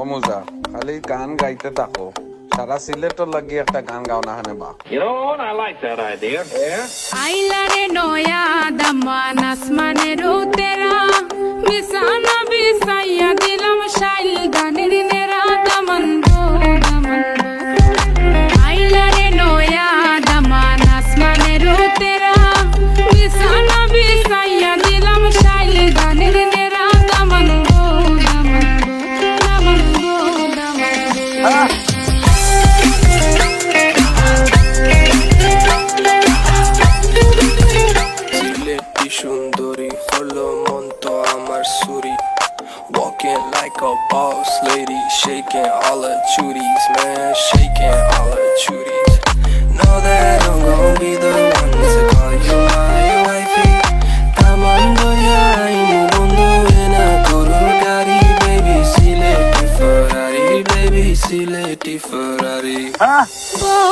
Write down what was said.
ও মুজা খালি গান গাইতে থাকো সারা সিলেটর লাগি একটা গান গাও না হানে বা You know what? I like that idea. Yeah. আইলারে নয়া দামান আসমানের উতেরা বিছানা বিছাইয়া দিলাম শাইল গানের নেরা দামান গো দামান আইলারে নয়া দামান আসমানের উতেরা বিছানা বিছাইয়া দিলাম শাইল গানের নেরা দামান গো দামান গো দামান সুন্দরী হলো মন তো আমার সুরি walking like a boss lady shaking all her chuties man shaking all her chuties know that I'm gonna be the one to call you my wifey tamando ya inu bondo ena guru gari baby sileti Ferrari baby sileti Ferrari